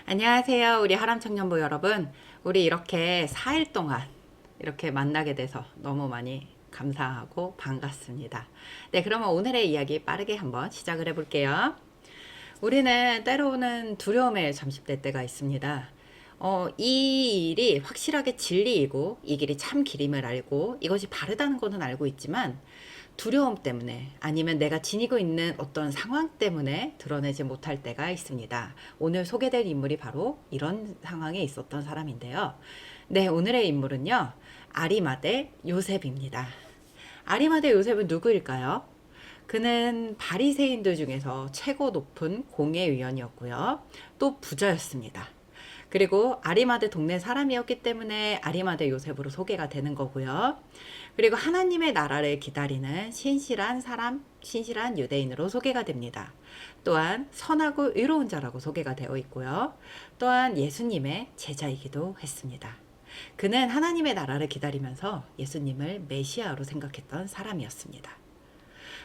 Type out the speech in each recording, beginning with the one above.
안녕하세요. 우리 하람청년부 여러분. 우리 이렇게 4일 동안 이렇게 만나게 돼서 너무 많이 감사하고 반갑습니다. 네, 그러면 오늘의 이야기 빠르게 한번 시작을 해볼게요. 우리는 때로는 두려움에 잠식될 때가 있습니다. 이 일이 확실하게 진리이고 이 길이 참 길임을 알고 이것이 바르다는 것은 알고 있지만 두려움 때문에 아니면 내가 지니고 있는 어떤 상황 때문에 드러내지 못할 때가 있습니다. 오늘 소개될 인물이 바로 이런 상황에 있었던 사람인데요. 네, 오늘의 인물은요. 아리마대 요셉입니다. 아리마대 요셉은 누구일까요? 그는 바리새인들 중에서 최고 높은 공회의원이었고요. 또 부자였습니다. 그리고 아리마대 동네 사람이었기 때문에 아리마대 요셉으로 소개가 되는 거고요. 그리고 하나님의 나라를 기다리는 신실한 사람, 신실한 유대인으로 소개가 됩니다. 또한 선하고 의로운 자라고 소개가 되어 있고요. 또한 예수님의 제자이기도 했습니다. 그는 하나님의 나라를 기다리면서 예수님을 메시아로 생각했던 사람이었습니다.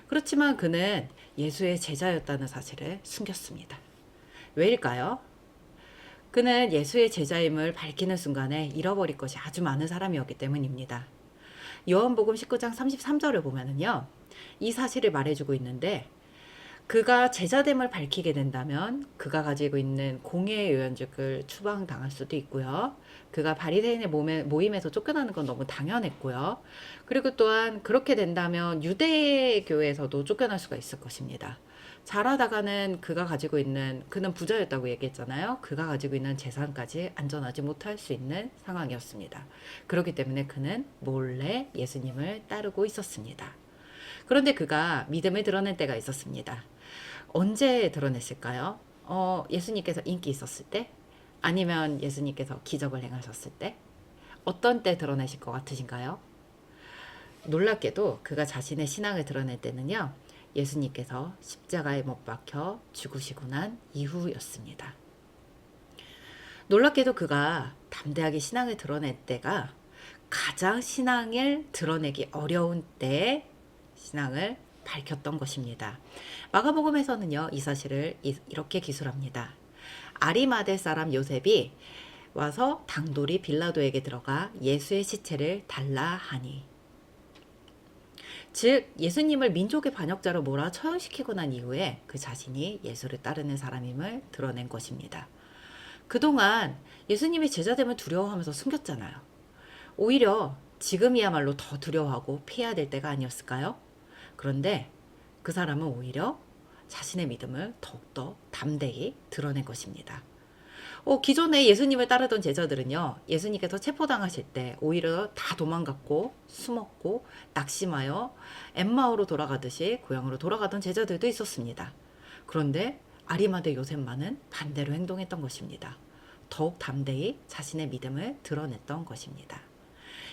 그렇지만 그는 예수의 제자였다는 사실을 숨겼습니다. 왜일까요? 그는 예수의 제자임을 밝히는 순간에 잃어버릴 것이 아주 많은 사람이었기 때문입니다. 요한복음 19장 33절을 보면은요, 이 사실을 말해주고 있는데, 그가 제자됨을 밝히게 된다면 그가 가지고 있는 공예의 의원직을 추방당할 수도 있고요. 그가 바리새인의 모임에서 쫓겨나는 건 너무 당연했고요. 그리고 또한 그렇게 된다면 유대교에서도 쫓겨날 수가 있을 것입니다. 잘하다가는 그가 가지고 있는, 그는 부자였다고 얘기했잖아요. 그가 가지고 있는 재산까지 안전하지 못할 수 있는 상황이었습니다. 그렇기 때문에 그는 몰래 예수님을 따르고 있었습니다. 그런데 그가 믿음을 드러낸 때가 있었습니다. 언제 드러냈을까요? 예수님께서 인기 있었을 때? 아니면 예수님께서 기적을 행하셨을 때? 어떤 때 드러내실 것 같으신가요? 놀랍게도 그가 자신의 신앙을 드러낼 때는요, 예수님께서 십자가에 못 박혀 죽으시고 난 이후였습니다. 놀랍게도 그가 담대하게 신앙을 드러낼 때가 가장 신앙을 드러내기 어려운 때에 신앙을 밝혔던 것입니다. 마가복음에서는요, 이 사실을 이렇게 기술합니다. 아리마대 사람 요셉이 와서 당돌이 빌라도에게 들어가 예수의 시체를 달라 하니. 즉 예수님을 민족의 반역자로 몰아 처형시키고 난 이후에 그 자신이 예수를 따르는 사람임을 드러낸 것입니다. 그동안 예수님의 제자됨을 두려워하면서 숨겼잖아요. 오히려 지금이야말로 더 두려워하고 피해야 될 때가 아니었을까요? 그런데 그 사람은 오히려 자신의 믿음을 더욱더 담대히 드러낸 것입니다. 기존에 예수님을 따르던 제자들은요, 예수님께서 체포당하실 때 오히려 다 도망갔고 숨었고 낙심하여 엠마오로 돌아가듯이 고향으로 돌아가던 제자들도 있었습니다. 그런데 아리마대 요셉만은 반대로 행동했던 것입니다. 더욱 담대히 자신의 믿음을 드러냈던 것입니다.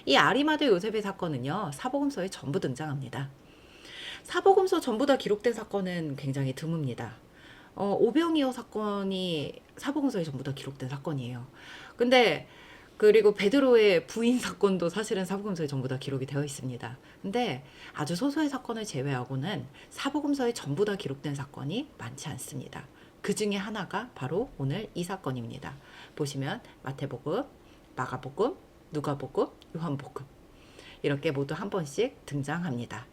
이 아리마대 요셉의 사건은요, 사복음서에 전부 등장합니다. 사복음서 전부 다 기록된 사건은 굉장히 드뭅니다. 오병이어 사건이 사복음서에 전부 다 기록된 사건이에요. 근데 그리고 베드로의 부인 사건도 사실은 사복음서에 전부 다 기록이 되어 있습니다. 근데 아주 소수의 사건을 제외하고는 사복음서에 전부 다 기록된 사건이 많지 않습니다. 그 중에 하나가 바로 오늘 이 사건입니다. 보시면 마태복음, 마가복음, 누가복음, 요한복음 이렇게 모두 한 번씩 등장합니다.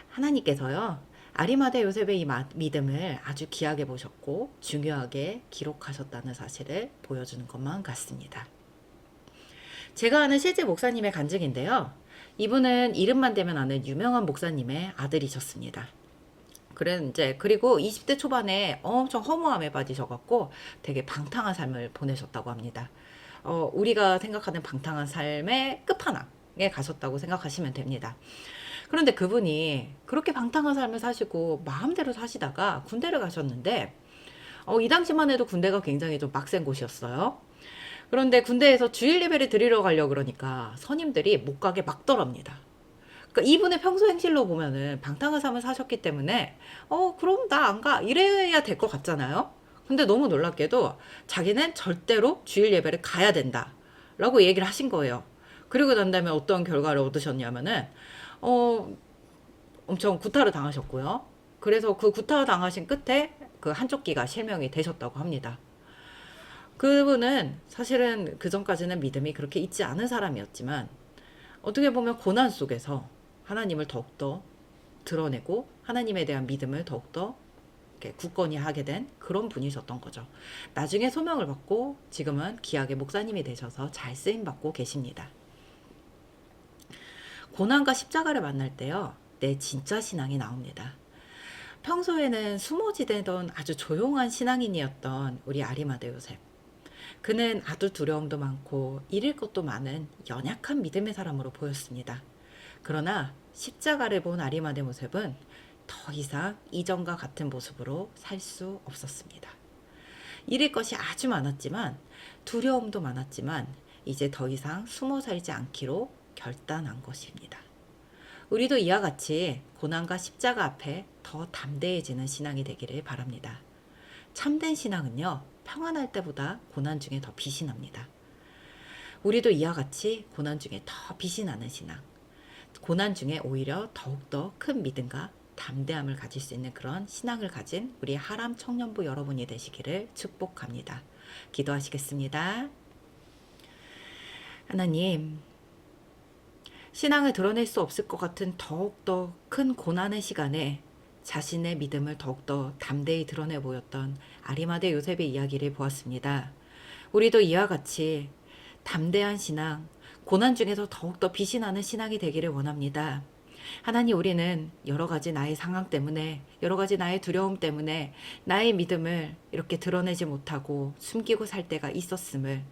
하나님께서요, 아리마대 요셉의 이 믿음을 아주 귀하게 보셨고 중요하게 기록하셨다는 사실을 보여주는 것만 같습니다. 제가 아는 실제 목사님의 간증인데요. 이분은 이름만 대면 아는 유명한 목사님의 아들이셨습니다. 그리고 20대 초반에 엄청 허무함에 빠지셔갖고 되게 방탕한 삶을 보내셨다고 합니다. 우리가 생각하는 방탕한 삶의 끝판왕에 가셨다고 생각하시면 됩니다. 그런데 그분이 그렇게 방탕한 삶을 사시고 마음대로 사시다가 군대를 가셨는데 이 당시만 해도 군대가 굉장히 좀 빡센 곳이었어요. 그런데 군대에서 주일 예배를 드리러 가려고 그러니까 선임들이 못 가게 막더랍니다. 그러니까 이분의 평소 행실로 보면은 방탕한 삶을 사셨기 때문에 그럼 나 안 가 이래야 될 것 같잖아요. 근데 너무 놀랍게도 자기는 절대로 주일 예배를 가야 된다 라고 얘기를 하신 거예요. 그리고 난 다음에 어떤 결과를 얻으셨냐면은 엄청 구타를 당하셨고요. 그래서 그 구타 당하신 끝에 그 한쪽 귀가 실명이 되셨다고 합니다. 그분은 사실은 그 전까지는 믿음이 그렇게 있지 않은 사람이었지만 어떻게 보면 고난 속에서 하나님을 더욱더 드러내고 하나님에 대한 믿음을 더욱더 이렇게 굳건히 하게 된 그런 분이셨던 거죠. 나중에 소명을 받고 지금은 귀하게 목사님이 되셔서 잘 쓰임 받고 계십니다. 고난과 십자가를 만날 때요, 내 진짜 신앙이 나옵니다. 평소에는 숨어지대던 아주 조용한 신앙인이었던 우리 아리마대 요셉. 그는 아두 두려움도 많고 잃을 것도 많은 연약한 믿음의 사람으로 보였습니다. 그러나 십자가를 본 아리마대 요셉은 더 이상 이전과 같은 모습으로 살 수 없었습니다. 잃을 것이 아주 많았지만 두려움도 많았지만 이제 더 이상 숨어 살지 않기로 결단한 것입니다. 우리도 이와 같이 고난과 십자가 앞에 더 담대해지는 신앙이 되기를 바랍니다. 참된 신앙은요, 평안할 때보다 고난 중에 더 빛이 납니다. 우리도 이와 같이 고난 중에 더 빛이 나는 신앙, 고난 중에 오히려 더욱더 큰 믿음과 담대함을 가질 수 있는 그런 신앙을 가진 우리 하람 청년부 여러분이 되시기를 축복합니다. 기도하시겠습니다. 하나님, 신앙을 드러낼 수 없을 것 같은 더욱더 큰 고난의 시간에 자신의 믿음을 더욱더 담대히 드러내 보였던 아리마대 요셉의 이야기를 보았습니다. 우리도 이와 같이 담대한 신앙, 고난 중에서 더욱더 빛이 나는 신앙이 되기를 원합니다. 하나님, 우리는 여러 가지 나의 상황 때문에, 여러 가지 나의 두려움 때문에 나의 믿음을 이렇게 드러내지 못하고 숨기고 살 때가 있었음을,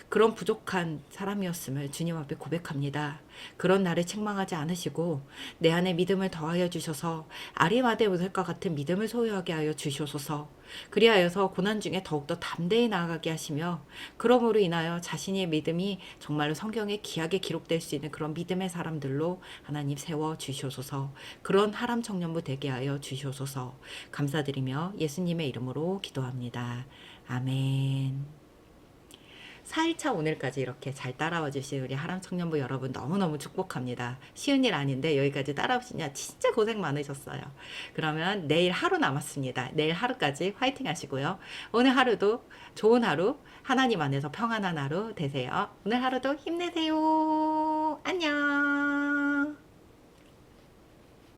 그런 부족한 사람이었음을 주님 앞에 고백합니다. 그런 나를 책망하지 않으시고 내 안에 믿음을 더하여 주셔서 아리마대 요셉과 같은 믿음을 소유하게 하여 주시옵소서. 그리하여서 고난 중에 더욱더 담대히 나아가게 하시며, 그러므로 인하여 자신의 믿음이 정말로 성경에 귀하게 기록될 수 있는 그런 믿음의 사람들로 하나님 세워 주시옵소서. 그런 하람 청년부 되게 하여 주시옵소서. 감사드리며 예수님의 이름으로 기도합니다. 아멘. 4일차 오늘까지 이렇게 잘 따라와 주신 우리 하람 청년부 여러분 너무너무 축복합니다. 쉬운 일 아닌데 여기까지 따라오시냐 진짜 고생 많으셨어요. 그러면 내일 하루 남았습니다. 내일 하루까지 화이팅 하시고요. 오늘 하루도 좋은 하루, 하나님 안에서 평안한 하루 되세요. 오늘 하루도 힘내세요. 안녕.